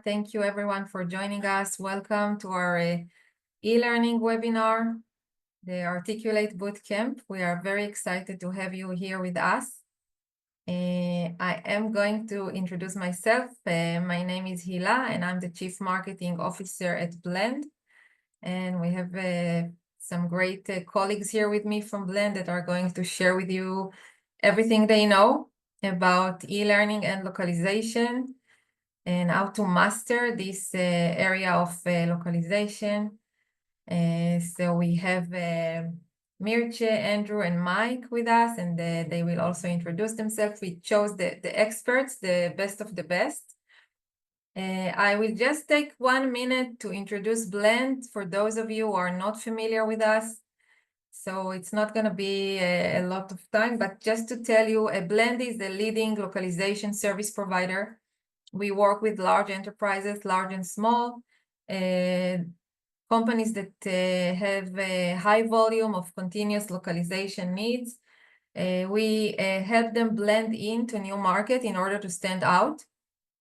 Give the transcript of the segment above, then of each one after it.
Thank you everyone for joining us. Welcome to our e-learning webinar, the Articulate Bootcamp. We are very excited to have you here with us. I am going to introduce myself. My name is Hila and I'm the Chief Marketing Officer at Blend. And we have some great colleagues here with me from Blend that are going to share with you everything they know about e-learning and localization, and how to master this area of localization. So we have Mirce, Andrew, and Mike with us, and they will also introduce themselves. We chose the experts, the best of the best. I will just take 1 minute to introduce Blend for those of you who are not familiar with us. So it's not going to be a lot of time, but just to tell you, Blend is the leading localization service provider. We work with large enterprises, large and small, companies that have a high volume of continuous localization needs. We help them blend into new market in order to stand out.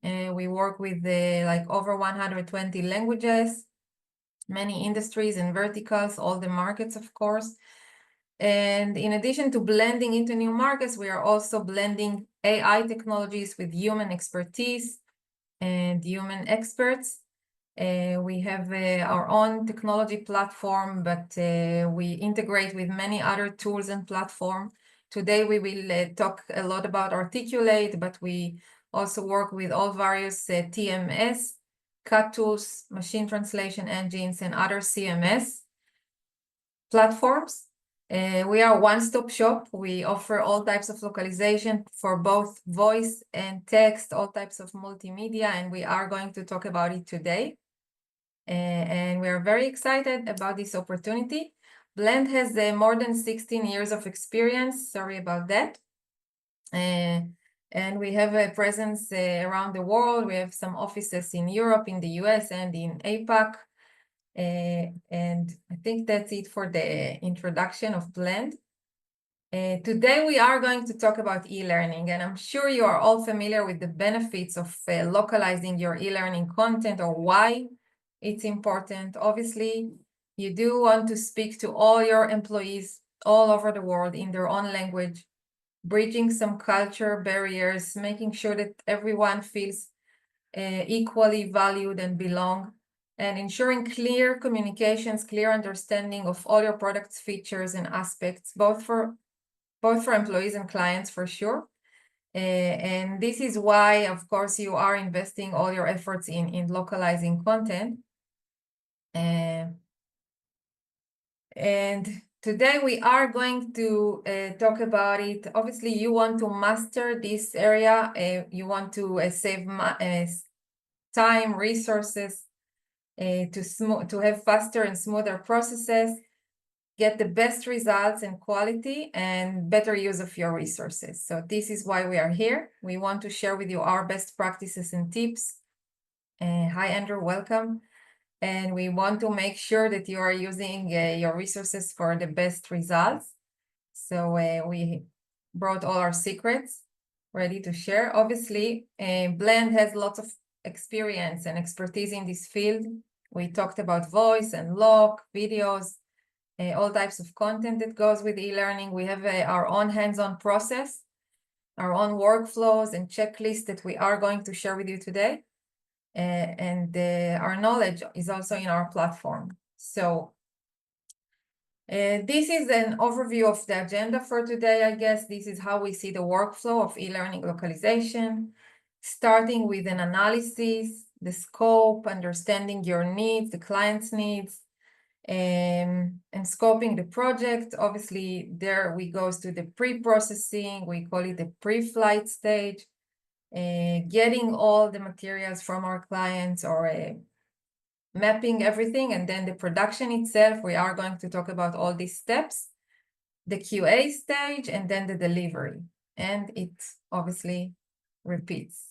We work with like over 120 languages, many industries and verticals, all the markets, of course. And in addition to blending into new markets, we are also blending AI technologies with human expertise and human experts. We have our own technology platform, but we integrate with many other tools and platforms. Today we will talk a lot about Articulate, but we also work with all various TMS, CAT tools, machine translation engines, and other CMS platforms. We are a one-stop shop. We offer all types of localization for both voice and text, all types of multimedia, and we are going to talk about it today. And we are very excited about this opportunity. Blend has more than 16 years of experience. Sorry about that. And we have a presence around the world. We have some offices in Europe, in the US, and in APAC. And I think that's it for the introduction of Blend. Today we are going to talk about e-learning, and I'm sure you are all familiar with the benefits of localizing your e-learning content, or why it's important. Obviously, you do want to speak to all your employees all over the world in their own language, bridging some culture barriers, making sure that everyone feels equally valued and belong, and ensuring clear communications, clear understanding of all your product's features and aspects, both for employees and clients, for sure. And this is why, of course, you are investing all your efforts in localizing content. And today we are going to talk about it. Obviously, you want to master this area. You want to save time, resources, to have faster and smoother processes, get the best results and quality, and better use of your resources. So this is why we are here. We want to share with you our best practices and tips. Hi, Andrew, welcome. And we want to make sure that you are using your resources for the best results. So we brought all our secrets ready to share. Obviously, Blend has lots of experience and expertise in this field. We talked about voice and loc, videos, all types of content that goes with e-learning. We have our own hands-on process, our own workflows and checklists that we are going to share with you today. And our knowledge is also in our platform. So this is an overview of the agenda for today. I guess this is how we see the workflow of e-learning localization, starting with an analysis, the scope, understanding your needs, the client's needs, and scoping the project. Obviously, there we go to the pre-processing. We call it the pre-flight stage. Getting all the materials from our clients, or mapping everything, and then the production itself. We are going to talk about all these steps, the QA stage, and then the delivery, and it obviously repeats.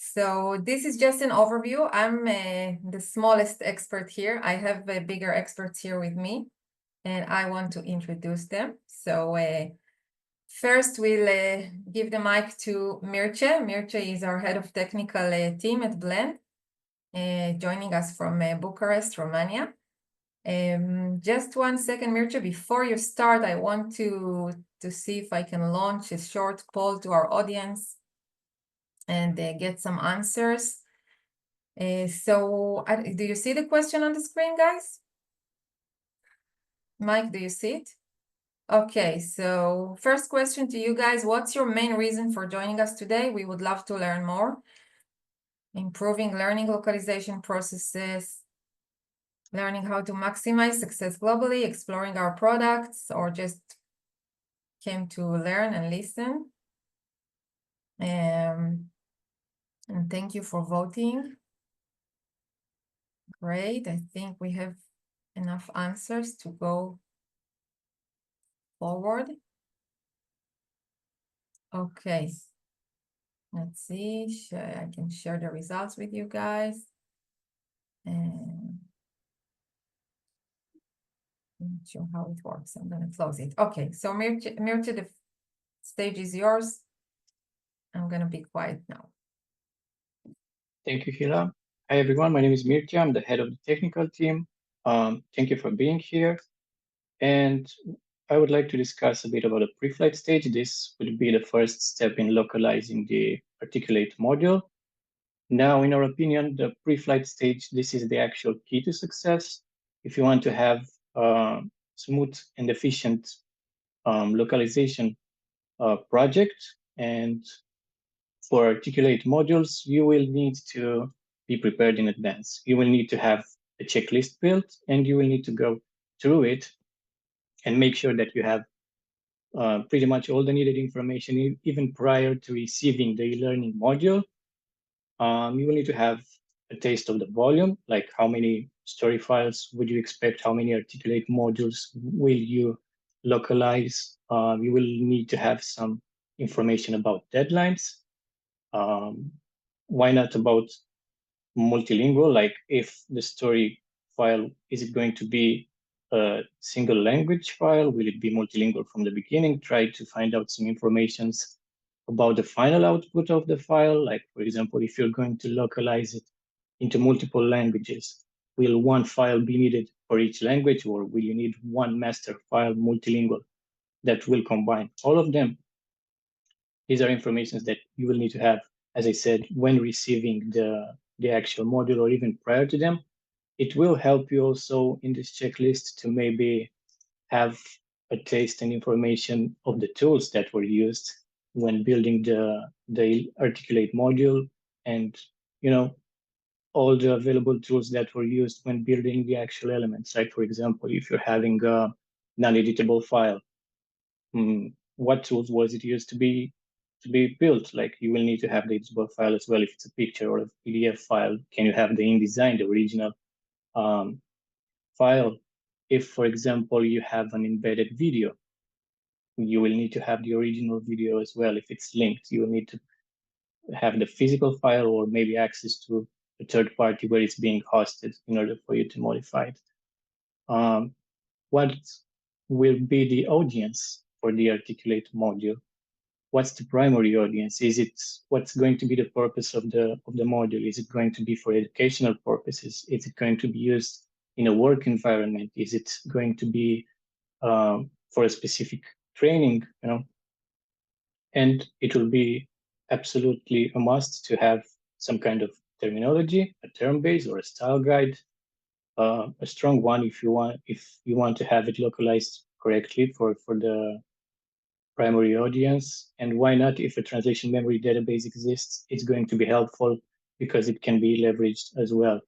So this is just an overview. I'm the smallest expert here. I have bigger experts here with me, and I want to introduce them. So first, we'll give the mic to Mirce. Mirce is our head of technical team at Blend. joining us from Bucharest, Romania. Just 1 second, Mircea, before you start, I want to see if I can launch a short poll to our audience and get some answers. So do you see the question on the screen, guys? Mike, do you see it? Okay, so first question to you guys, what's your main reason for joining us today? We would love to learn more. Improving learning localization processes, learning how to maximize success globally, exploring our products, or just came to learn and listen. And thank you for voting. Great, I think we have enough answers to go forward. Okay, let's see, I can share the results with you guys. And I'm not sure how it works. I'm going to close it. Okay, so Mircea, the stage is yours. I'm going to be quiet now. Thank you, Hila. Hi, everyone. My name is Mircea. I'm the head of the technical team. Thank you for being here. And I would like to discuss a bit about the pre-flight stage. This would be the first step in localizing the articulate module. Now, in our opinion, the pre-flight stage, this is the actual key to success. If you want to have smooth and efficient localization project, and for articulate modules, you will need to be prepared in advance. You will need to have a checklist built, and you will need to go through it and make sure that you have pretty much all the needed information, even prior to receiving the e-learning module. You will need to have a taste of the volume, like how many story files would you expect, how many articulate modules will you localize. You will need to have some information about deadlines. Why not about multilingual? Like if the story file, is it going to be a single language file? Will it be multilingual from the beginning? Try to find out some information about the final output of the file. Like, for example, if you're going to localize it into multiple languages, will one file be needed for each language, or will you need one master file multilingual that will combine all of them? These are informations that you will need to have, as I said, when receiving the actual module or even prior to them. It will help you also in this checklist to maybe have a taste and information of the tools that were used when building the articulate module, and all the available tools that were used when building the actual elements. Like, for example, if you're having a non-editable file, what tools was it used to be built? Like, you will need to have the editable file as well. If it's a picture or a PDF file, can you have the InDesign, the original file? If, for example, you have an embedded video, you will need to have the original video as well. If it's linked, you will need to have the physical file or maybe access to a third party where it's being hosted in order for you to modify it. What will be the audience for the articulate module? What's the primary audience? What's going to be the purpose of the module? Is it going to be for educational purposes? Is it going to be used in a work environment? Is it going to be for a specific training? And it will be absolutely a must to have some kind of terminology, a term base or a style guide, a strong one if you want to have it localized correctly for the primary audience. And why not, if a translation memory database exists, it's going to be helpful because it can be leveraged as well.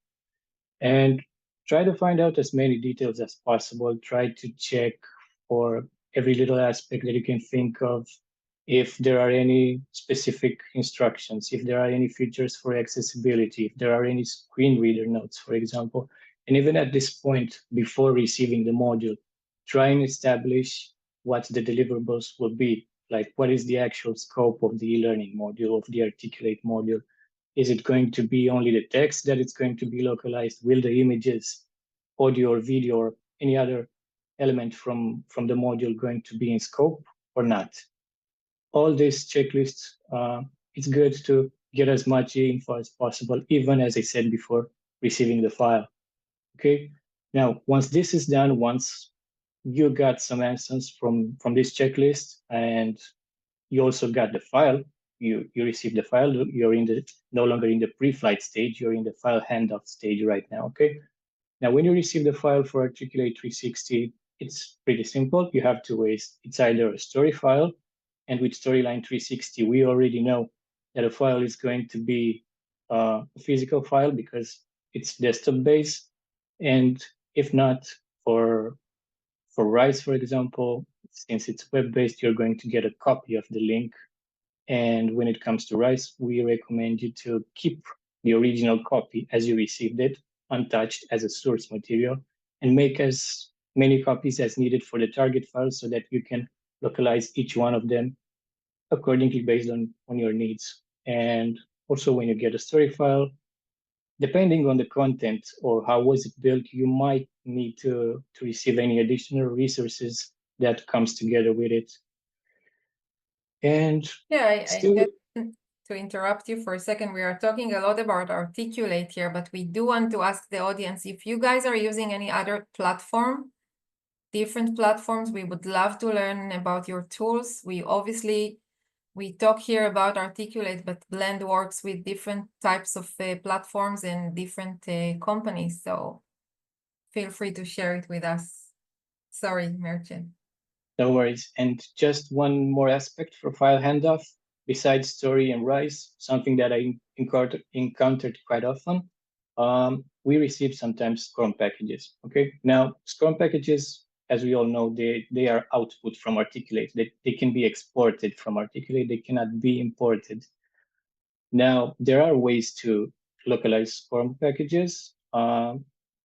And try to find out as many details as possible. Try to check for every little aspect that you can think of, if there are any specific instructions, if there are any features for accessibility, if there are any screen reader notes, for example. And even at this point, before receiving the module, try and establish what the deliverables will be. Like, what is the actual scope of the e-learning module, of the articulate module? Is it going to be only the text that it's going to be localized? Will the images, audio or video, or any other element from the module going to be in scope or not? All these checklists, it's good to get as much info as possible, even as I said before, receiving the file. Okay. Now, once this is done, once you got some answers from this checklist, and you also got the file, you received the file, you're in the no longer in the pre-flight stage, you're in the file handoff stage right now. Okay. Now, when you receive the file for Articulate 360, it's pretty simple. You have two ways. It's either a story file, and with Storyline 360, we already know that a file is going to be a physical file because it's desktop based. And if not, for Rise, for example, since it's web based, you're going to get a copy of the link. And when it comes to Rise, we recommend you to keep the original copy as you received it, untouched as a source material, and make as many copies as needed for the target file so that you can localize each one of them accordingly based on your needs. And also when you get a story file, depending on the content or how was it built, you might need to receive any additional resources that comes together with it. And yeah, still, I to interrupt you for a second, we are talking a lot about Articulate here, but we do want to ask the audience if you guys are using any other platform, different platforms. We would love to learn about your tools. We talk here about Articulate, but Blend works with different types of platforms and different companies. So feel free to share it with us. Sorry, Merchant. no worries. And just one more aspect for file handoff, besides story and Rise, something that I encountered quite often. We receive sometimes Scrum packages. Okay. Now, Scrum packages, as we all know, they are output from Articulate. They can be exported from Articulate. They cannot be imported. Now, there are ways to localize Scrum packages.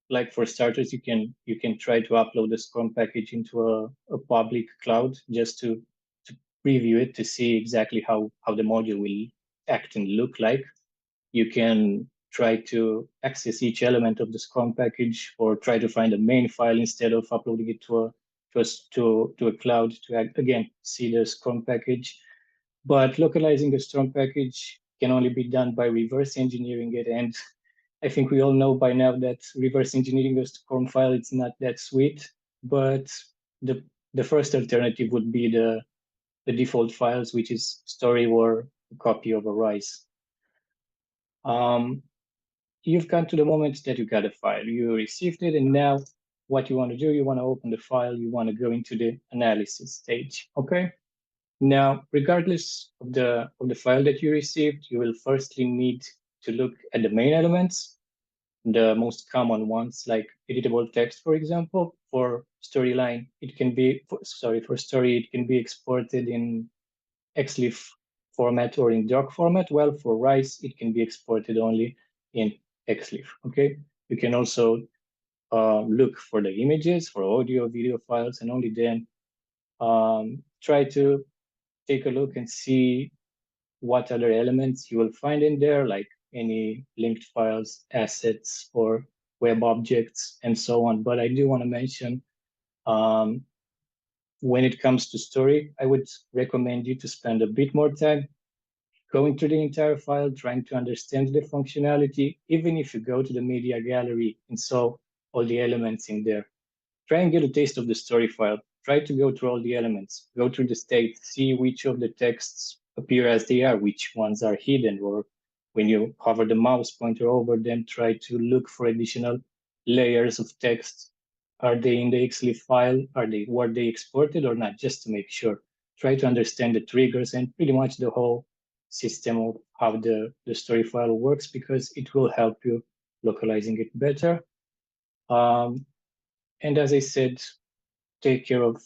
Like for starters, you can try to upload the Scrum package into a public cloud just to preview it to see exactly how the module will act and look like. You can try to access each element of the Scrum package or try to find a main file instead of uploading it to a cloud to again see the Scrum package. But localizing a Scrum package can only be done by reverse engineering it. And I think we all know by now that reverse engineering a Scrum file, it's not that sweet. But the first alternative would be the default files, which is story or a copy of a Rise. You've come to the moment that you got a file, you received it, and now what you want to do, you want to open the file, you want to go into the analysis stage. Okay. Now, regardless of the file that you received, you will firstly need to look at the main elements, the most common ones like editable text, for example. For Storyline, it can be, for story, it can be exported in XLIF format or in doc format. Well, for Rise, it can be exported only in XLIF. Okay. You can also look for the images, for audio, video files, and only then try to take a look and see what other elements you will find in there, like any linked files, assets, or web objects, and so on. But I do want to mention, when it comes to story, I would recommend you to spend a bit more time going through the entire file, trying to understand the functionality, even if you go to the media gallery and saw all the elements in there. Try and get a taste of the story file. Try to go through all the elements, go through the state, see which of the texts appear as they are, which ones are hidden, or when you hover the mouse pointer over them, try to look for additional layers of text. Are they in the XLIF file? Were they exported or not? Just to make sure. Try to understand the triggers and pretty much the whole system of how the story file works, because it will help you localizing it better. And as I said, take care of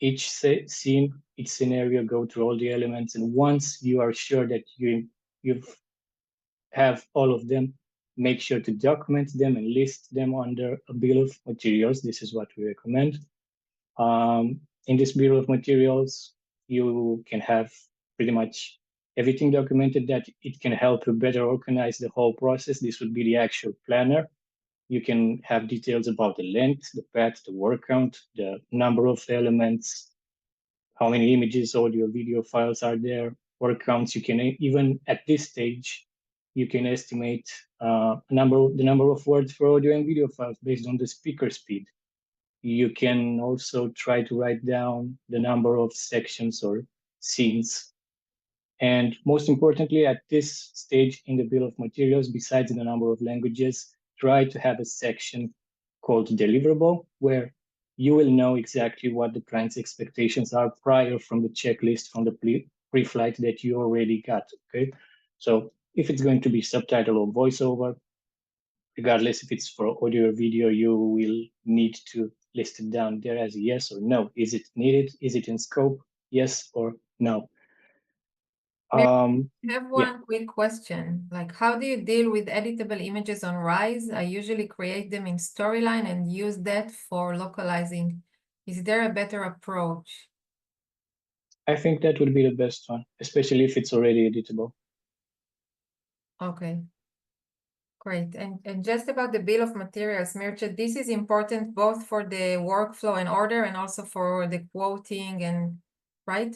each scene, each scenario, go through all the elements. And once you are sure that you have all of them, make sure to document them and list them under a bill of materials. This is what we recommend. In this bill of materials, you can have pretty much everything documented that it can help you better organize the whole process. This would be the actual planner. You can have details about the length, the path, the word count, the number of elements, how many images, audio, video files are there, word counts. You can even at this stage, you can estimate the number of words for audio and video files based on the speaker speed. You can also try to write down the number of sections or scenes. And most importantly, at this stage in the bill of materials, besides the number of languages, try to have a section called deliverable, where you will know exactly what the client's expectations are prior from the checklist from the pre-flight that you already got, okay? So if it's going to be subtitle or voiceover, regardless if it's for audio or video, you will need to list it down there as a yes or no. Is it needed? Is it in scope? Yes or no. I have Yeah. one quick question. Like, how do you deal with editable images on Rise? I usually create them in Storyline and use that for localizing. Is there a better approach? I think that would be the best one, especially if it's already editable. Okay. Great. And just about the bill of materials, Mircea, this is important both for the workflow and order and also for the quoting and, right?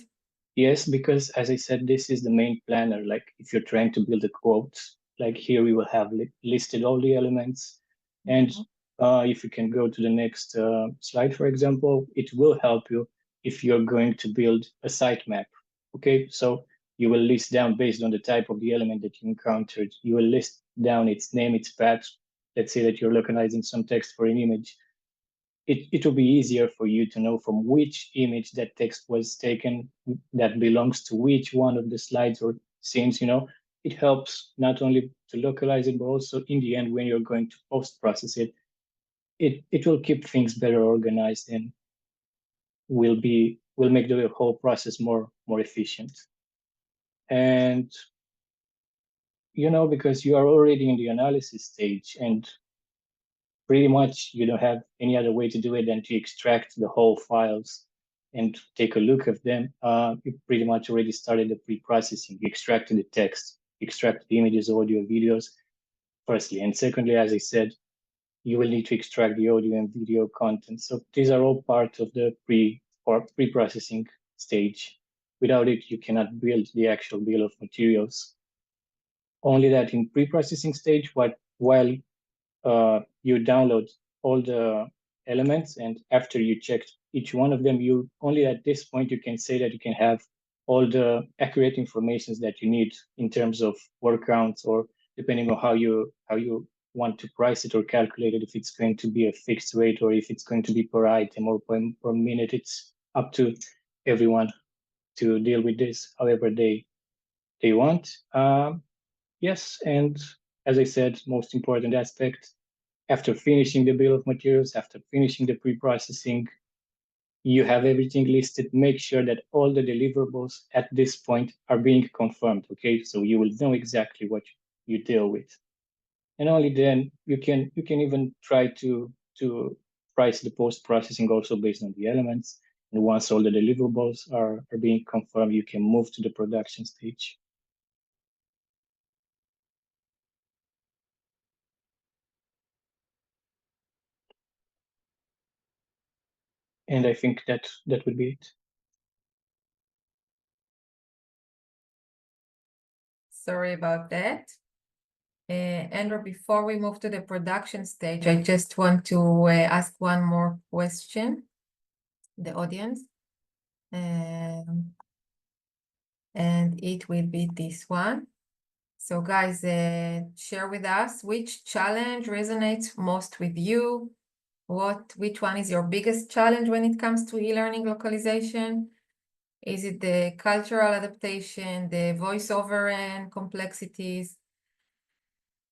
Yes, because as I said, this is the main planner. Like if you're trying to build a quote, like here we will have listed all the elements. And if you can go to the next slide, for example, it will help you if you're going to build a sitemap. Okay, so you will list down based on the type of the element that you encountered. You will list down its name, its path. Let's say that you're localizing some text for an image. It will be easier for you to know from which image that text was taken that belongs to which one of the slides or scenes, it helps not only to localize it, but also in the end, when you're going to post-process it, it will keep things better organized and will make the whole process more efficient. And, because you are already in the analysis stage and pretty much you don't have any other way to do it than to extract the whole files and take a look at them. You pretty much already started the pre-processing. You extracted the text, extracted the images, audio, videos, firstly. And secondly, as I said, you will need to extract the audio and video content. So these are all part of the pre-processing stage. Without it, you cannot build the actual bill of materials. Only that in pre-processing stage, while you download all the elements, and after you checked each one of them, you only at this point you can say that you can have all the accurate information that you need in terms of word counts, or depending on how you want to price it or calculate it, if it's going to be a fixed rate or if it's going to be per item or per minute. It's up to everyone to deal with this however they want. Yes, and as I said, most important aspect, after finishing the bill of materials, after finishing the pre-processing, you have everything listed. Make sure that all the deliverables at this point are being confirmed, okay? So you will know exactly what you deal with. And only then you can even try to price the post-processing also based on the elements. And once all the deliverables are being confirmed, you can move to the production stage. And I think that would be it. Sorry about that. Andrew, before we move to the production stage, I just want to ask one more question, the audience. And it will be this one. So guys, share with us which challenge resonates most with you. Which one is your biggest challenge when it comes to e-learning localization? Is it the cultural adaptation, the voiceover and complexities,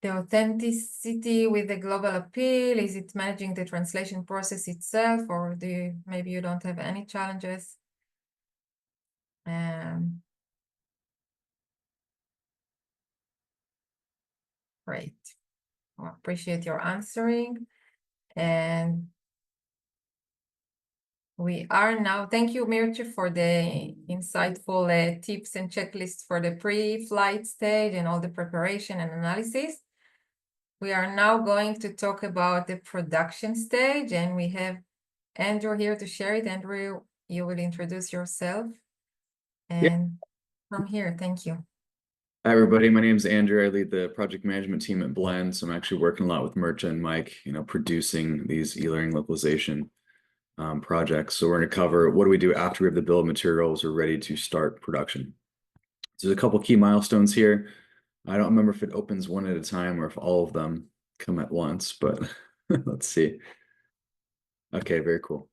the authenticity with the global appeal? Is it managing the translation process itself, or maybe you don't have any challenges? Great. I appreciate your answering. And we are now, thank you, Mircea, for the insightful tips and checklists for the pre-flight stage and all the preparation and analysis. We are now going to talk about the production stage, and we have Andrew here to share it. Andrew, you will introduce yourself. And I'm here. Thank you. Hi, everybody. My name is Andrew. I lead the project management team at Blend. So I'm actually working a lot with Mircha and Mike, producing these e-learning localization projects. So we're going to cover what do we do after we have the bill of materials or ready to start production. So there's a couple key milestones here. I don't remember if it opens one at a time or if all of them come at once, but let's see. Okay, very cool.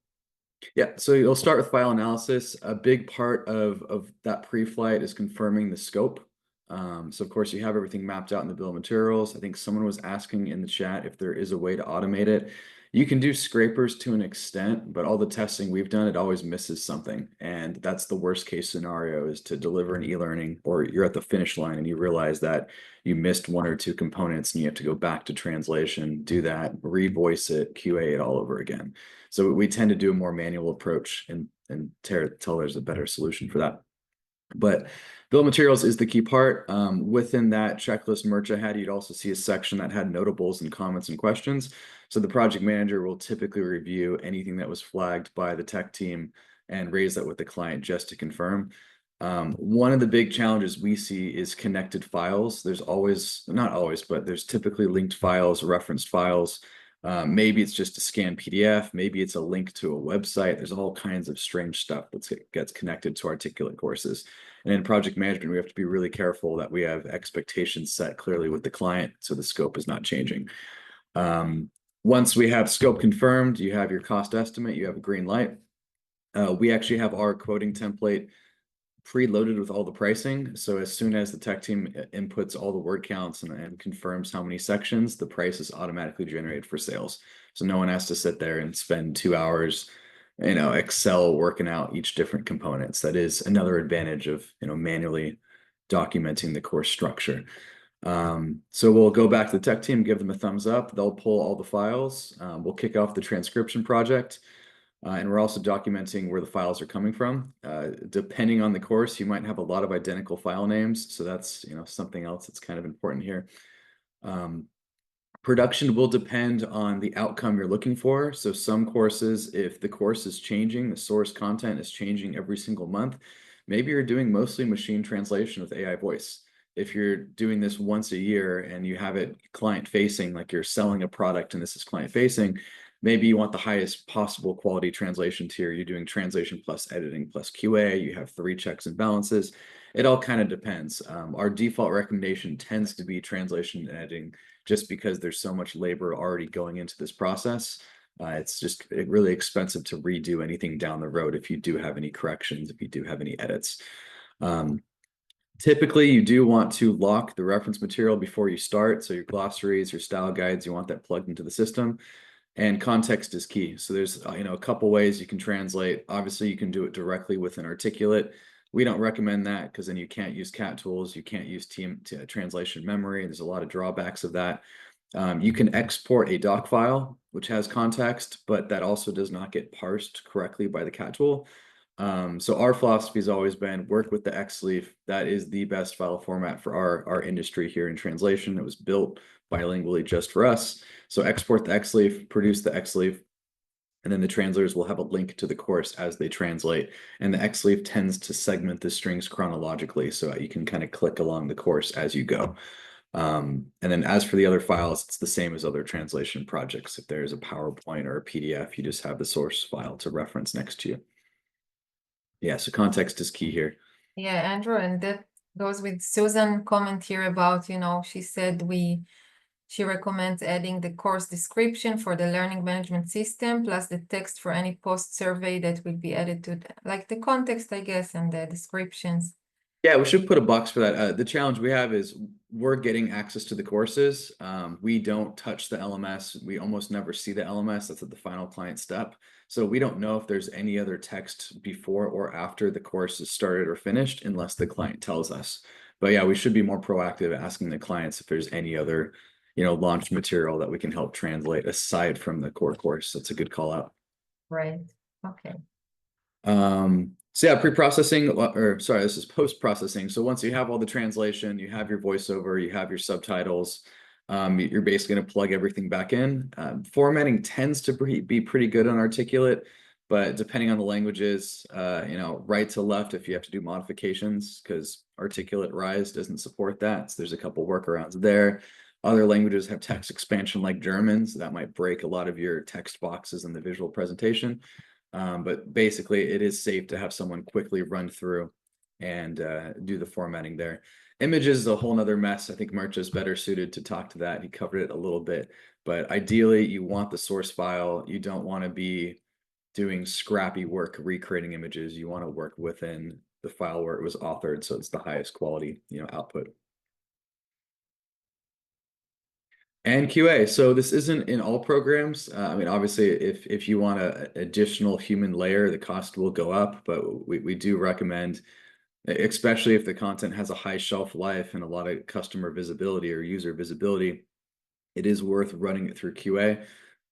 Yeah, so you'll start with file analysis. A big part of that pre-flight is confirming the scope. So of course you have everything mapped out in the bill of materials. I think someone was asking in the chat if there is a way to automate it. You can do scrapers to an extent, but all the testing we've done, it always misses something. And that's the worst case scenario, is to deliver an e-learning or you're at the finish line and you realize that you missed one or two components and you have to go back to translation, do that, revoice it, QA it all over again. So we tend to do a more manual approach and tell there's a better solution for that. But bill of materials is the key part. Within that checklist Mircha had, you'd also see a section that had notables and comments and questions. So the project manager will typically review anything that was flagged by the tech team and raise that with the client just to confirm. One of the big challenges we see is connected files. There's always, not always, but there's typically linked files, referenced files. Maybe it's just a scanned PDF. Maybe it's a link to a website. There's all kinds of strange stuff that gets connected to Articulate courses. And in project management, we have to be really careful that we have expectations set clearly with the client so the scope is not changing. Once we have scope confirmed, you have your cost estimate, you have a green light. We actually have our quoting template preloaded with all the pricing. So as soon as the tech team inputs all the word counts and confirms how many sections, the price is automatically generated for sales. So no one has to sit there and spend 2 hours, Excel working out each different components. That is another advantage of, manually documenting the course structure. So we'll go back to the tech team, give them a thumbs up. They'll pull all the files. We'll kick off the transcription project. And we're also documenting where the files are coming from. Depending on the course, you might have a lot of identical file names. So that's something else that's kind of important here. Production will depend on the outcome you're looking for. So some courses, if the course is changing, the source content is changing every single month, maybe you're doing mostly machine translation with AI voice. If you're doing this once a year and you have it client facing, like you're selling a product and this is client facing, maybe you want the highest possible quality translation tier. You're doing translation plus editing plus QA. You have 3 checks and balances. It all kind of depends. Our default recommendation tends to be translation and editing, just because there's so much labor already going into this process. It's just really expensive to redo anything down the road if you do have any corrections, if you do have any edits. Typically, you do want to lock the reference material before you start. So your glossaries, your style guides, you want that plugged into the system. And context is key. So there's a couple ways you can translate. Obviously, you can do it directly within Articulate. We don't recommend that because then you can't use cat tools. You can't use translation memory. There's a lot of drawbacks of that. You can export a doc file, which has context, but that also does not get parsed correctly by the cat tool. So our philosophy has always been work with the XLeaf. That is the best file format for our industry here in translation. It was built bilingually just for us. So export the XLeaf, produce the XLeaf, and then the translators will have a link to the course as they translate. And the XLeaf tends to segment the strings chronologically, so you can kind of click along the course as you go. And then as for the other files, it's the same as other translation projects. If there's a PowerPoint or a PDF, you just have the source file to reference next to you. Yeah, so context is key here. Yeah, Andrew, and that goes with Susan comment here about, she said she recommends adding the course description for the learning management system, plus the text for any post survey that will be added to the context, I guess, and the descriptions. Yeah, we should put a box for that. The challenge we have is we're getting access to the courses. We don't touch the LMS. We almost never see the LMS. That's at the final client step. So we don't know if there's any other text before or after the course is started or finished unless the client tells us. But yeah, we should be more proactive asking the clients if there's any other, launch material that we can help translate aside from the core course. That's a good call out. Right. Okay. So yeah, pre-processing, or sorry, this is post-processing. So once you have all the translation, you have your voiceover, you have your subtitles, you're basically going to plug everything back in. Formatting tends to be pretty good on Articulate. but depending on the languages, you know, right to left if you have to do modifications, because articulate rise doesn't support that. So there's a couple workarounds there. Other languages have text expansion like German, so that might break a lot of your text boxes in the visual presentation. But basically, it is safe to have someone quickly run through and do the formatting there. Images is a whole nother mess. I think March is better suited to talk to that. He covered it a little bit, but ideally you want the source file. You don't want to be doing scrappy work recreating images. You want to work within the file where it was authored, so it's the highest quality, you know, output. And QA. So this isn't in all programs. I mean, obviously, if you want an additional human layer, the cost will go up, but we do recommend, especially if the content has a high shelf life and a lot of customer visibility or user visibility, it is worth running it through QA.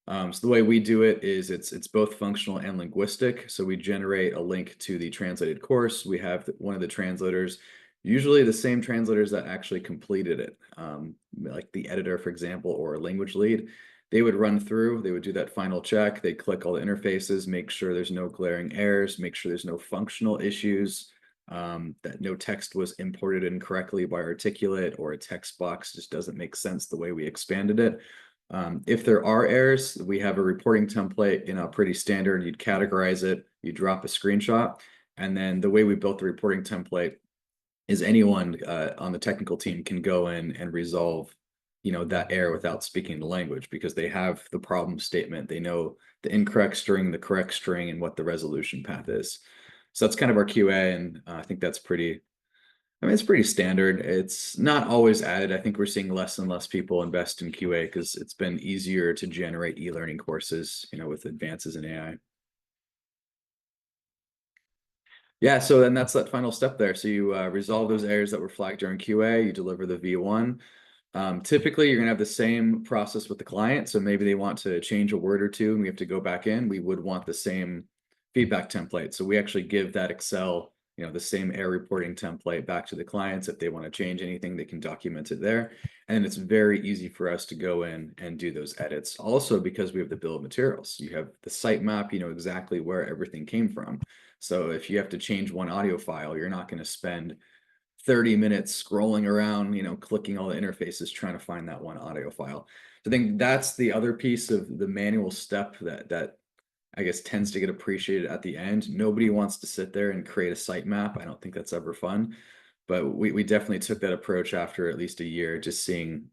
So the way we do it is it's both functional and linguistic. So we generate a link to the translated course. We have one of the translators, usually the same translators that actually completed it, like the editor, for example, or a language lead. They would run through, they would do that final check, they click all the interfaces, make sure there's no glaring errors, make sure there's no functional issues, that no text was imported incorrectly by articulate, or a text box just doesn't make sense the way we expanded it. If there are errors, we have a reporting template, you know, pretty standard. You'd categorize it, you drop a screenshot, and then the way we built the reporting template is anyone on the technical team can go in and resolve, you know, that error without speaking the language, because they have the problem statement, they know the incorrect string, the correct string, and what the resolution path is. So that's kind of our QA, and I think that's pretty, I mean, it's pretty standard. It's not always added. I think we're seeing less and less people invest in QA because it's been easier to generate e-learning courses, you know, with advances in AI. Yeah, so then that's that final step there. So you resolve those errors that were flagged during QA, you deliver the V1. Typically, you're gonna have the same process with the client. So maybe they want to change a word or two and we have to go back in. We would want the same feedback template. So we actually give that Excel, you know, the same error reporting template back to the clients. If they want to change anything, they can document it there. And it's very easy for us to go in and do those edits. Also, because we have the bill of materials, you have the sitemap, you know exactly where everything came from. So if you have to change one audio file, you're not going to spend 30 minutes scrolling around, you know, clicking all the interfaces, trying to find that one audio file. So I think that's the other piece of the manual step that I guess tends to get appreciated at the end. Nobody wants to sit there and create a sitemap. I don't think that's ever fun, but we definitely took that approach after at least a year, just seeing,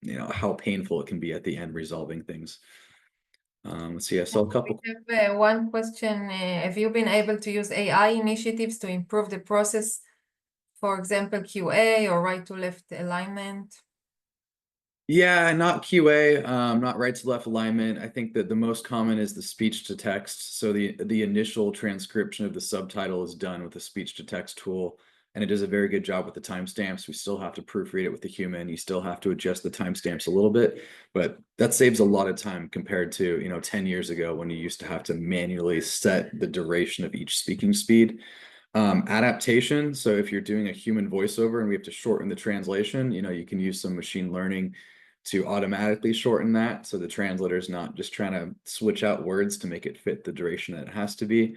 you know, how painful it can be at the end resolving things. Let's see, I saw a couple. We have one question. Have you been able to use AI initiatives to improve the process? For example, QA or right to left alignment? Yeah, not QA, not right to left alignment. I think that the most common is the speech to text. So the initial transcription of the subtitle is done with the speech to text tool, and it does a very good job with the timestamps. We still have to proofread it with the human. You still have to adjust the timestamps a little bit, but that saves a lot of time compared to, you know, 10 years ago when you used to have to manually set the duration of each speaking speed. Adaptation. So if you're doing a human voiceover and we have to shorten the translation, you know, you can use some machine learning to automatically shorten that. So the translator is not just trying to switch out words to make it fit the duration that it has to be.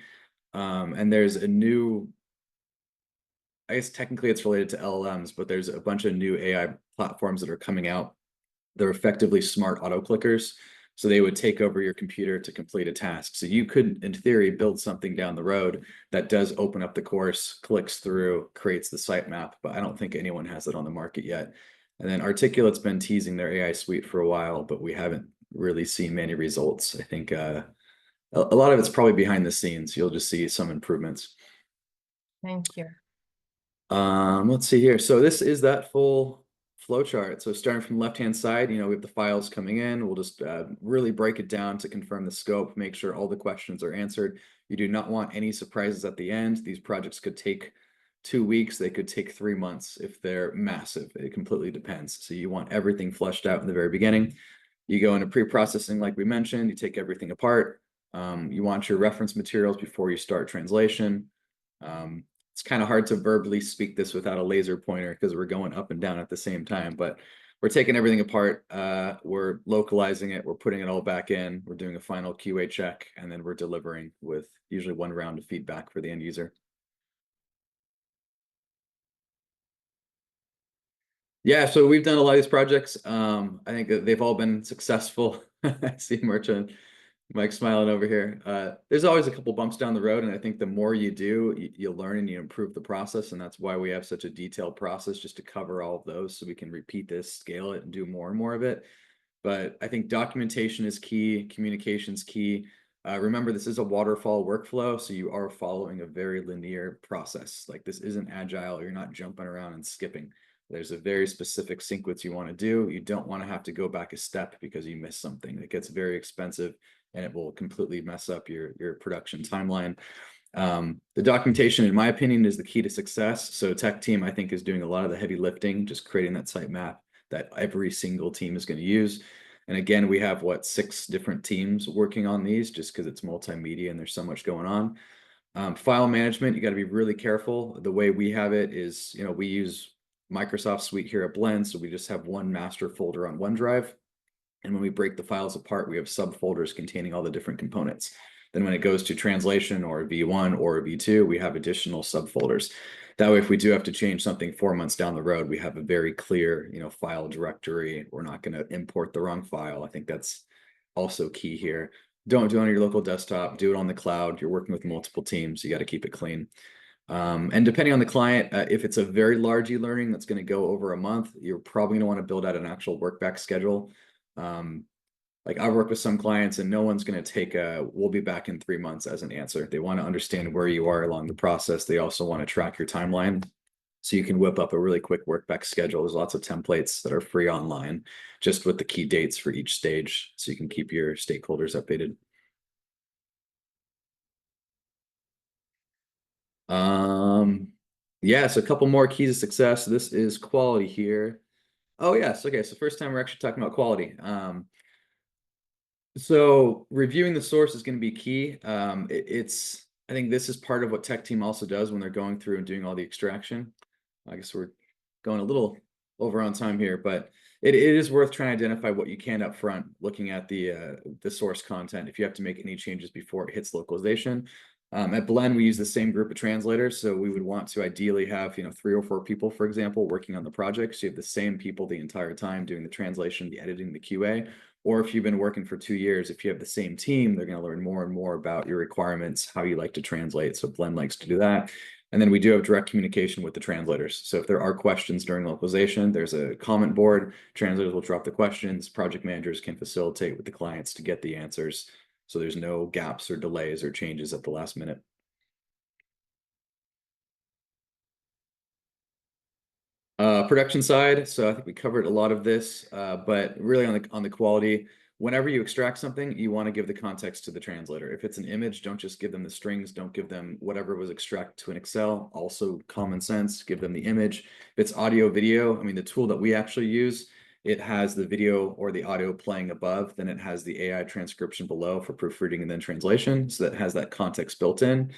And there's a new, I guess technically it's related to LLMs, but there's a bunch of new AI platforms that are coming out. They're effectively smart auto clickers. So they would take over your computer to complete a task. So you could, in theory, build something down the road that does open up the course, clicks through, creates the sitemap, but I don't think anyone has it on the market yet. And then Articulate's been teasing their AI suite for a while, but we haven't really seen many results. I think a lot of it's probably behind the scenes. You'll just see some improvements. Thank you. Let's see here. So this is that full flow chart. So starting from the left-hand side, you know, we have the files coming in. We'll just really break it down to confirm the scope, make sure all the questions are answered. You do not want any surprises at the end. These projects could take 2 weeks. They could take 3 months if they're massive. It completely depends. So you want everything fleshed out in the very beginning. You go into pre-processing, like we mentioned, you take everything apart. You want your reference materials before you start translation. It's kind of hard to verbally speak this without a laser pointer because we're going up and down at the same time, but we're taking everything apart, we're localizing it, we're putting it all back in, we're doing a final QA check, and then we're delivering with usually 1 round of feedback for the end user. Yeah, so we've done a lot of these projects. I think that they've all been successful. I see Merchant, Mike smiling over here. There's always a couple bumps down the road, and I think the more you do, you learn and you improve the process, and that's why we have such a detailed process, just to cover all of those so we can repeat this, scale it, and do more and more of it. But I think documentation is key, communication's key. Remember, this is a waterfall workflow, so you are following a very linear process. Like, this isn't agile, you're not jumping around and skipping. There's a very specific sequence you want to do. You don't want to have to go back a step because you missed something. It gets very expensive and it will completely mess up your production timeline. The documentation, in my opinion, is the key to success. So tech team, I think, is doing a lot of the heavy lifting, just creating that sitemap that every single team is going to use. And again, we have 6 different teams working on these, just because it's multimedia and there's so much going on. File management, you got to be really careful. The way we have it is, we use Microsoft Suite here at Blend, so we just have one master folder on OneDrive. And when we break the files apart, we have subfolders containing all the different components. Then when it goes to translation or a V1 or a V2, we have additional subfolders. That way, if we do have to change something 4 months down the road, we have a very clear, file directory. We're not going to import the wrong file. I think that's also key here. Don't do it on your local desktop. Do it on the cloud. You're working with multiple teams. You got to keep it clean. And depending on the client, if it's a very large e-learning that's going to go over a month, you're probably going to want to build out an actual work back schedule. Like, I work with some clients and no one's going to take we'll be back in 3 months as an answer. They want to understand where you are along the process. They also want to track your timeline. So you can whip up a really quick work back schedule. There's lots of templates that are free online, just with the key dates for each stage, so you can keep your stakeholders updated. Yeah, so a couple more keys of success. This is quality here. Oh yes, okay, so first time we're actually talking about quality. So reviewing the source is going to be key. I think this is part of what tech team also does when they're going through and doing all the extraction. I guess we're going a little over on time here, but it is worth trying to identify what you can up front, looking at the source content, if you have to make any changes before it hits localization. At Blend, we use the same group of translators, so we would want to ideally have 3 or 4 people, for example, working on the project. So you have the same people the entire time doing the translation, the editing, the QA. Or if you've been working for 2 years, if you have the same team, they're going to learn more and more about your requirements, how you like to translate. So Blend likes to do that. And then we do have direct communication with the translators. So if there are questions during localization, there's a comment board. Translators will drop the questions. Project managers can facilitate with the clients to get the answers, so there's no gaps or delays or changes at the last minute. Production side, so I think we covered a lot of this, but really on the quality, whenever you extract something, you want to give the context to the translator. If it's an image, don't just give them the strings, don't give them whatever was extracted to an Excel. Also common sense, give them the image. If it's audio, video, I mean, the tool that we actually use, it has the video or the audio playing above, then it has the AI transcription below for proofreading and then translation, so that has that context built in.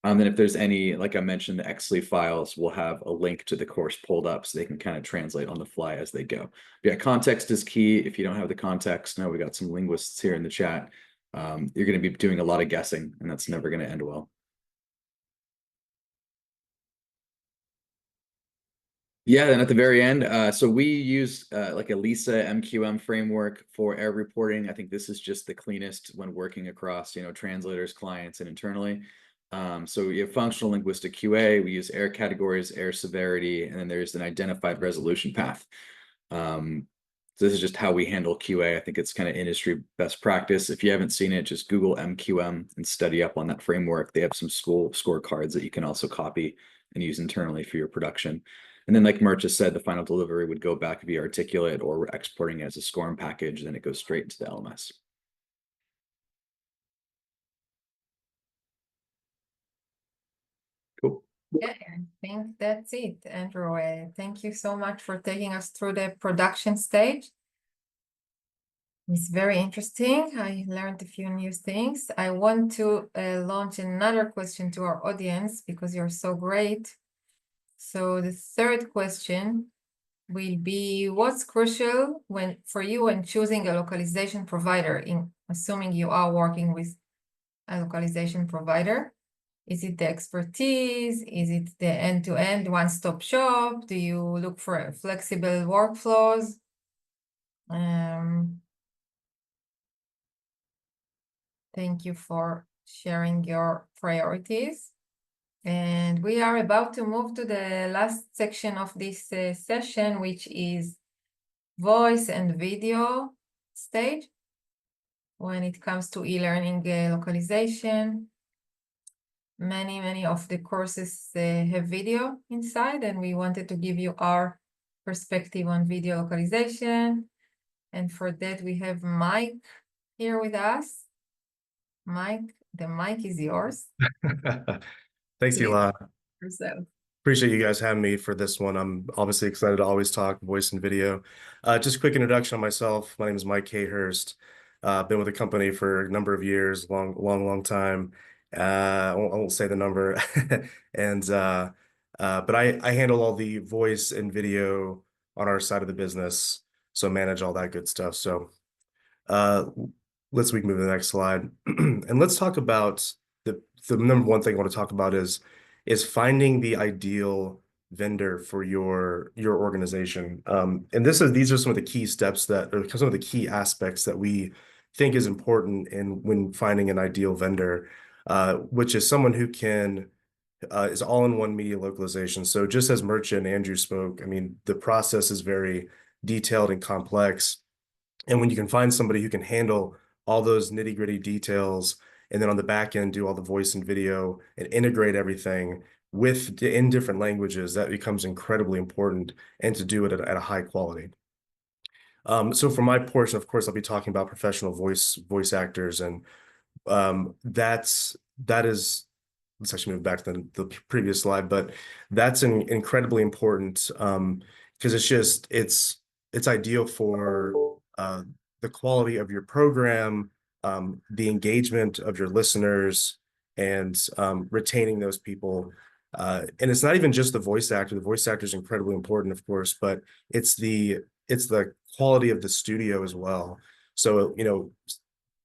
Then if there's any, like I mentioned, the XLE files will have a link to the course pulled up so they can kind of translate on the fly as they go. Yeah, context is key. If you don't have the context, we got some linguists here in the chat. You're going to be doing a lot of guessing, and that's never going to end well. Yeah, then at the very end, so we use like a Lisa MQM framework for error reporting. I think this is just the cleanest when working across, translators, clients, and internally. So we have functional linguistic QA, we use error categories, error severity, and then there's an identified resolution path. So this is just how we handle QA. I think it's kind of industry best practice. If you haven't seen it, just Google MQM and study up on that framework. They have some scorecards that you can also copy and use internally for your production. And then, like Mert just said, the final delivery would go back via Articulate, or we're exporting as a SCORM package, then it goes straight into the LMS. Cool. Yeah, I think that's it, Andrew. Thank you so much for taking us through the production stage. It's very interesting. I learned a few new things. I want to launch another question to our audience because you're so great. So the third question will be what's crucial for you when choosing a localization provider, in assuming you are working with a localization provider. Is it the expertise? Is it the end-to-end one-stop shop? Do you look for flexible workflows? Thank you for sharing your priorities. And we are about to move to the last section of this session, which is voice and video stage. When it comes to e-learning localization, many of the courses have video inside, and we wanted to give you our perspective on video localization. And for that, we have Mike here with us. Mike, the mic is yours. Thanks, Hila. Yourself. Appreciate you guys having me for this one. I'm obviously excited to always talk voice and video. Just a quick introduction on myself. My name is Mike Hayhurst. Been with the company for a number of years, long time. I won't say the number. And but I handle all the voice and video on our side of the business, so manage all that good stuff. So we can move to the next slide. And let's talk about the number one thing I want to talk about is finding the ideal vendor for your organization. And these are some of the key steps or some of the key aspects that we think is important when finding an ideal vendor, which is someone who is all-in-one media localization. So just as Merchant and Andrew spoke, I mean, the process is very detailed and complex. And when you can find somebody who can handle all those nitty-gritty details, and then on the back end, do all the voice and video and integrate everything in different languages, that becomes incredibly important, and to do it at a high quality. So for my portion, of course, I'll be talking about professional voice actors, and let's actually move back to the previous slide, but that's incredibly important because it's ideal for the quality of your program, the engagement of your listeners, and retaining those people. And it's not even just the voice actor. The voice actor is incredibly important, of course, but it's the quality of the studio as well. So,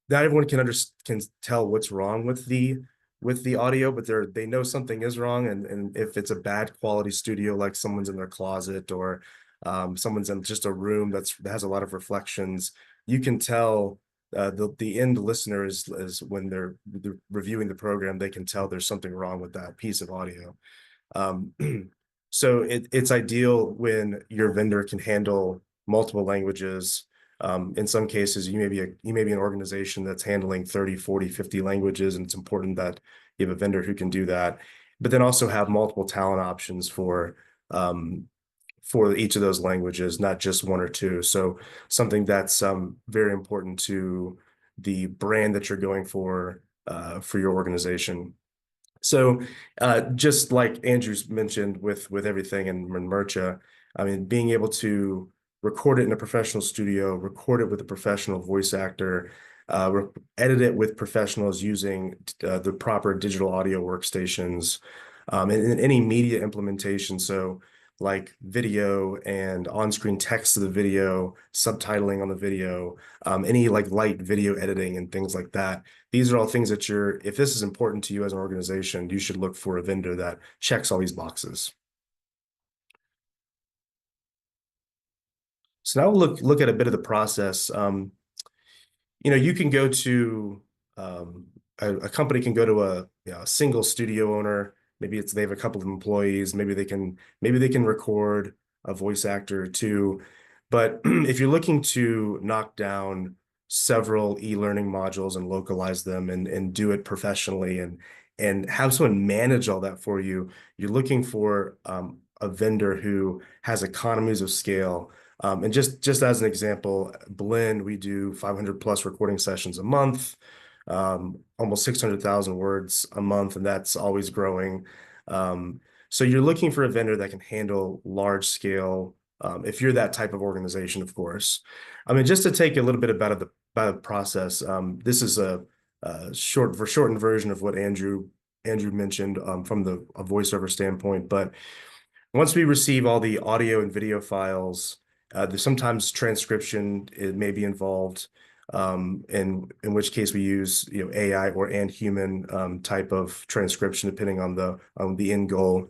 not everyone can tell what's wrong with the audio, but they know something is wrong. And if it's a bad quality studio, like someone's in their closet or someone's in just a room that has a lot of reflections, you can tell the end listener is when they're reviewing the program, they can tell there's something wrong with that piece of audio. So it's ideal when your vendor can handle multiple languages. In some cases, you may be an organization that's handling 30, 40, 50 languages, and it's important that you have a vendor who can do that, but then also have multiple talent options for each of those languages, not just one or two. So something that's very important to the brand that you're going for your organization. So just like Andrew's mentioned with everything in Mercha, I mean, being able to record it in a professional studio, record it with a professional voice actor, edit it with professionals using the proper digital audio workstations, and any media implementation. So like video and on-screen text to the video, subtitling on the video, any like light video editing and things like that. These are all things that if this is important to you as an organization, you should look for a vendor that checks all these boxes. So now we'll look at a bit of the process. You can go to a company can go to a single studio owner. Maybe they have a couple of employees. Maybe they can record a voice actor or two. But if you're looking to knock down several e-learning modules and localize them and do it professionally and have someone manage all that for you, you're looking for a vendor who has economies of scale. And just as an example, Blend, we do 500 plus recording sessions a month, almost 600,000 words a month, and that's always growing. So you're looking for a vendor that can handle large scale, if you're that type of organization, of course. I mean, just to take a little bit about the process, this is a shortened version of what Andrew mentioned from a voiceover standpoint, but Once we receive all the audio and video files, there's sometimes transcription it may be involved, in which case we use AI or and human type of transcription depending on the end goal.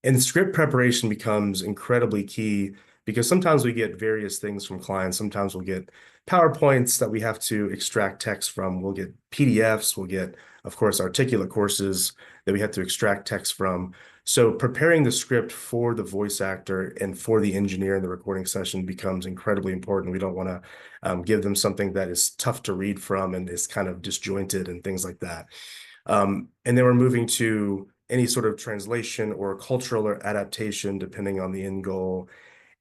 And script preparation becomes incredibly key because sometimes we get various things from clients. Sometimes we'll get PowerPoints that we have to extract text from. We'll get PDFs. We'll get, of course, articulate courses that we have to extract text from. So preparing the script for the voice actor and for the engineer in the recording session becomes incredibly important. We don't want to give them something that is tough to read from and is kind of disjointed and things like that. And then we're moving to any sort of translation or cultural or adaptation, depending on the end goal.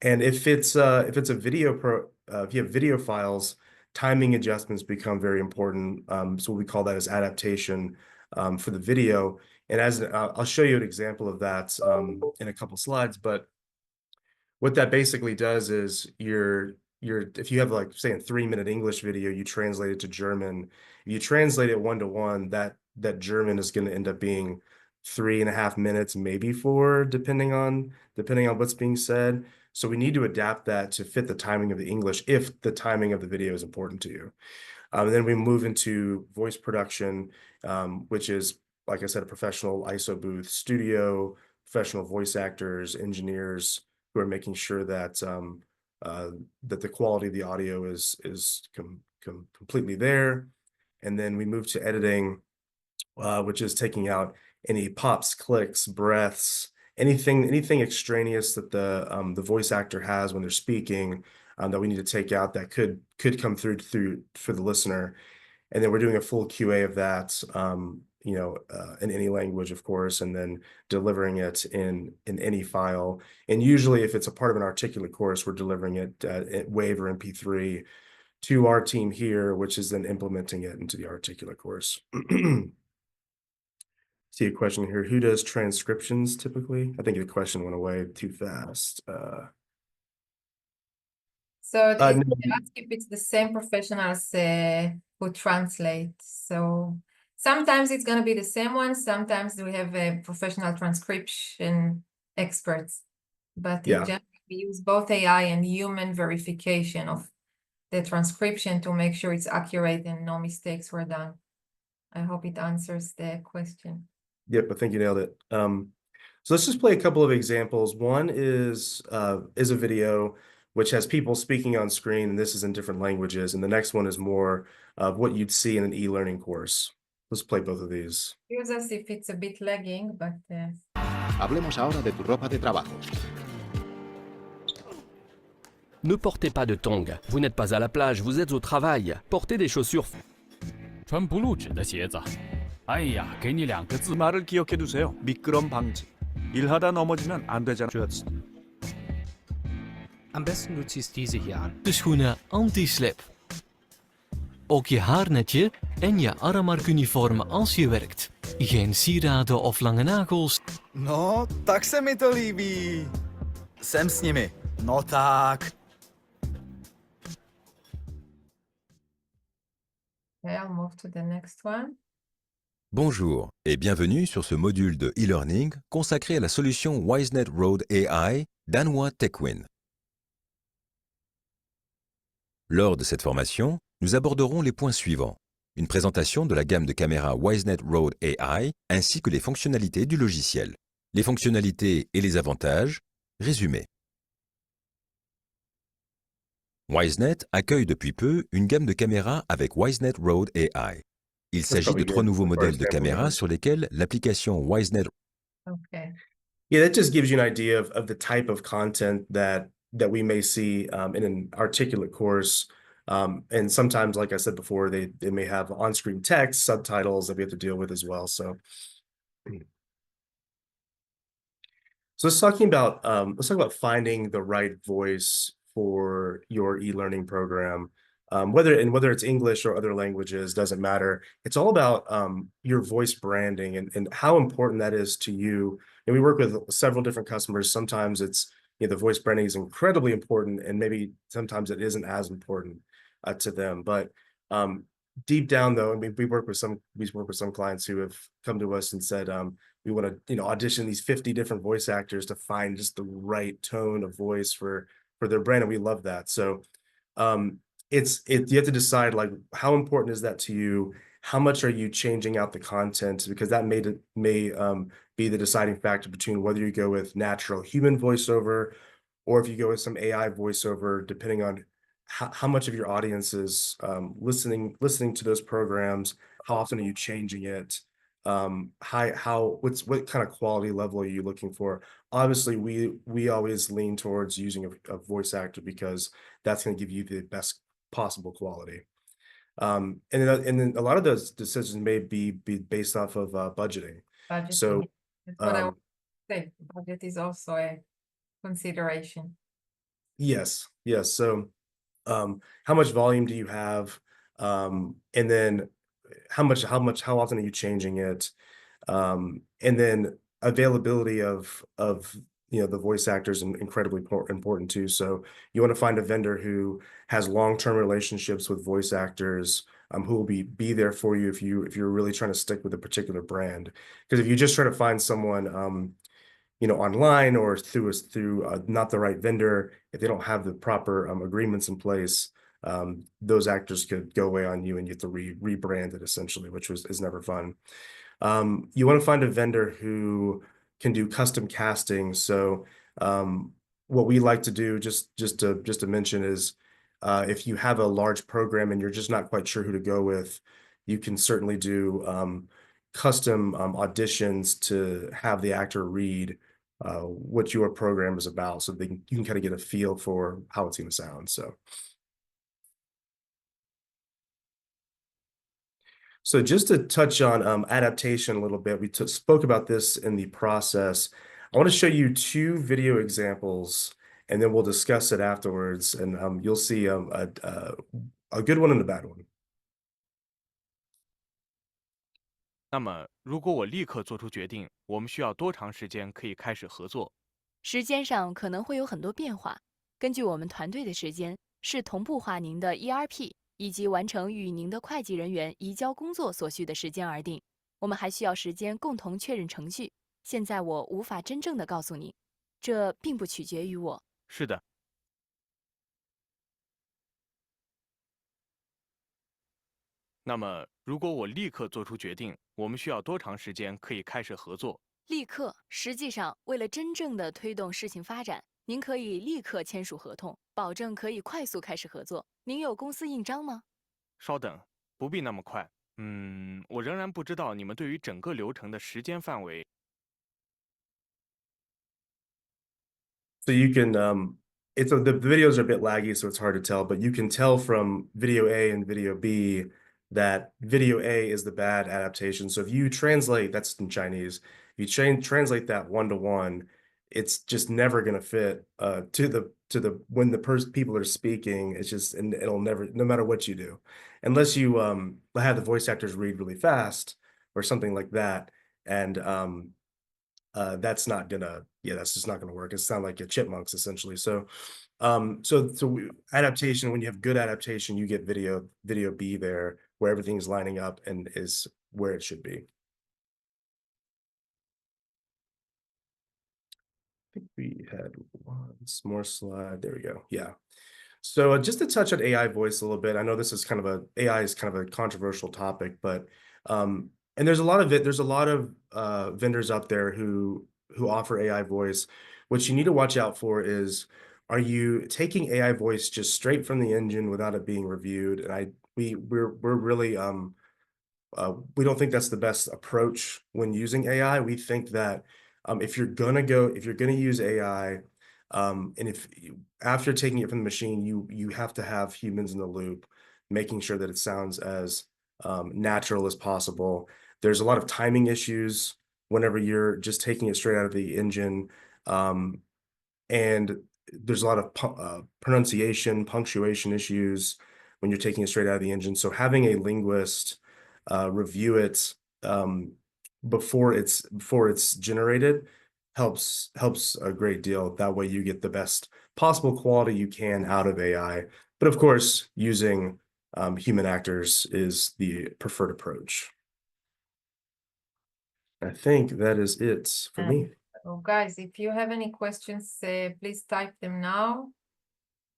And if it's a video if you have video files, timing adjustments become very important. So we call that as adaptation for the video. And I'll show you an example of that in a couple slides. But what that basically does is if you have like say a 3-minute English video, you translate it to German. If you translate it 1-to-1, that German is going to end up being 3.5 minutes, maybe 4, depending on what's being said. So we need to adapt that to fit the timing of the English if the timing of the video is important to you. And then we move into voice production, which is, like I said, a professional ISO booth studio, professional voice actors, engineers who are making sure that that the quality of the audio is completely there. And then we move to editing, which is taking out any pops, clicks, breaths, anything extraneous that the voice actor has when they're speaking that we need to take out that could come through for the listener. And then we're doing a full QA of that, in any language, of course, and then delivering it in any file. And usually, if it's a part of an articulate course, we're delivering it at WAV or MP3 to our team here, which is then implementing it into the articulate course. See a question here. Who does transcriptions typically? I think the question went away too fast. So they No. ask if it's the same professionals who translate. So sometimes it's going to be the same one. Sometimes we have professional transcription experts. But in general, we use both AI and human verification of the transcription to make sure it's accurate and no mistakes were done. I hope it answers the question. Yep, I think you nailed it. So let's just play a couple of examples. One is a video which has people speaking on screen, and this is in different languages. And the next one is more of what you'd see in an e-learning course. Let's play both of these. Excuse us if it's a bit lagging, but... Hablemos ahora de tu ropa de trabajo. Ne portez pas de tongs. Vous n'êtes pas à la plage, vous êtes au travail. Portez des chaussures. 穿不露趾的鞋子。哎呀，给你2个字。 말을 기억해 두세요. 미끄럼 방지. 일하다 넘어지면 안 되잖아. Am besten du ziehst diese hier an. De schoenen anti-slip. Ook je haarnetje en je armmarkuniform als je werkt. Geen sieraden of lange nagels. No, tak se mi to líbí. Jsem s nimi. No tak. Okay, I'll move to the next one. Bonjour et bienvenue sur ce module de e-learning consacré à la solution WiseNet Road AI danois TechWin. Lors de cette formation, nous aborderons les points suivants. Une présentation de la gamme de caméras WiseNet Road AI ainsi que les fonctionnalités du logiciel. Les fonctionnalités et les avantages, résumé. WiseNet accueille depuis peu une gamme de caméras avec WiseNet Road AI. Il s'agit de 3 nouveaux modèles de caméras sur lesquels l'application WiseNet... Okay. Yeah, that just gives you an idea of the type of content that we may see in an articulate course. And sometimes, like I said before, they may have on-screen text, subtitles that we have to deal with as well. So let's talk about finding the right voice for your e-learning program. Whether it's English or other languages, doesn't matter. It's all about your voice branding and how important that is to you. And we work with several different customers. Sometimes it's, the voice branding is incredibly important, and maybe sometimes it isn't as important to them. But deep down though, I mean, we work with some clients who have come to us and said, we want to, audition these 50 different voice actors to find just the right tone of voice for their brand, and we love that. So you have to decide, like, how important is that to you? How much are you changing out the content? Because that may be the deciding factor between whether you go with natural human voiceover or if you go with some AI voiceover, depending on how much of your audience is listening to those programs. How often are you changing it? What kind of quality level are you looking for? Obviously, we always lean towards using a voice actor because that's going to give you the best possible quality. And then a lot of those decisions may be based off of budgeting. Budget, So that's what I would say. Budget is also a consideration. yes. So how much volume do you have? And then how often are you changing it? And then availability of the voice actors is incredibly important too. So you want to find a vendor who has long-term relationships with voice actors, who will be there for you if you're really trying to stick with a particular brand. Because if you just try to find someone online or through not the right vendor, if they don't have the proper agreements in place, those actors could go away on you and you have to rebrand it essentially, which is never fun. You want to find a vendor who can do custom casting. So what we like to do, just to mention, is if you have a large program and you're just not quite sure who to go with, you can certainly do custom auditions to have the actor read what your program is about, so you can kind of get a feel for how it's going to sound. So just to touch on adaptation a little bit, we spoke about this in the process. I want to show you 2 video examples, and then we'll discuss it afterwards, and you'll see a good one and a bad one. 那么，如果我立刻做出决定，我们需要多长时间可以开始合作？时间上可能会有很多变化，根据我们团队的时间，是同步化您的 ERP 以及完成与您的会计人员移交工作所需的时间而定。我们还需要时间共同确认程序。现在我无法真正的告诉你，这并不取决于我。是的。那么，如果我立刻做出决定，我们需要多长时间可以开始合作？立刻，实际上，为了真正的推动事情发展，您可以立刻签署合同，保证可以快速开始合作。您有公司印章吗？稍等，不必那么快。我仍然不知道你们对于整个流程的时间范围。So you can the videos are a bit laggy, so it's hard to tell, but you can tell from video A and video B that video A is the bad adaptation. So if you translate, that's in Chinese, if you translate that 1-to-1, it's just never going to fit to the when the people are speaking. It's just, and it'll never, no matter what you do, unless you have the voice actors read really fast or something like that, and that's not gonna, that's just not gonna work. It sounds like a chipmunks essentially. So adaptation, when you have good adaptation, you get video B there, where everything's lining up and is where it should be. I think we had one more slide. There we go. Yeah. So just to touch on AI voice a little bit, I know this is AI is kind of a controversial topic, but and there's a lot of vendors out there who offer AI voice. What you need to watch out for is, are you taking AI voice just straight from the engine without it being reviewed? And we're really we don't think that's the best approach when using AI. We think that if you're gonna use AI, and if after taking it from the machine, you have to have humans in the loop, making sure that it sounds as natural as possible. There's a lot of timing issues whenever you're just taking it straight out of the engine, and there's a lot of pronunciation, punctuation issues when you're taking it straight out of the engine. So having a linguist review it before it's generated helps a great deal. That way you get the best possible quality you can out of AI, but of course using human actors is the preferred approach. I think that is it for me. So guys, if you have any questions, please type them now.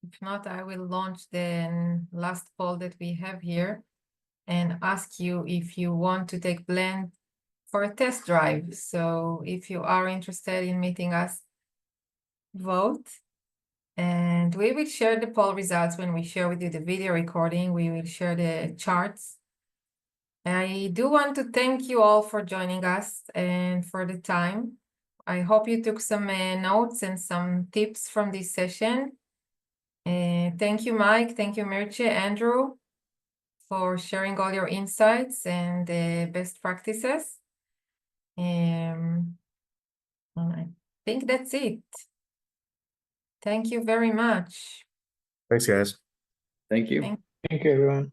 If not, I will launch the last poll that we have here and ask you if you want to take Blend for a test drive. So if you are interested in meeting us, vote. And we will share the poll results when we share with you the video recording. We will share the charts. I do want to thank you all for joining us and for the time. I hope you took some notes and some tips from this session. Thank you, Mike. Thank you, Mirce, Andrew, for sharing all your insights and best practices. And I think that's it. Thank you very much. Thanks, guys. Thank you. Thank you, everyone.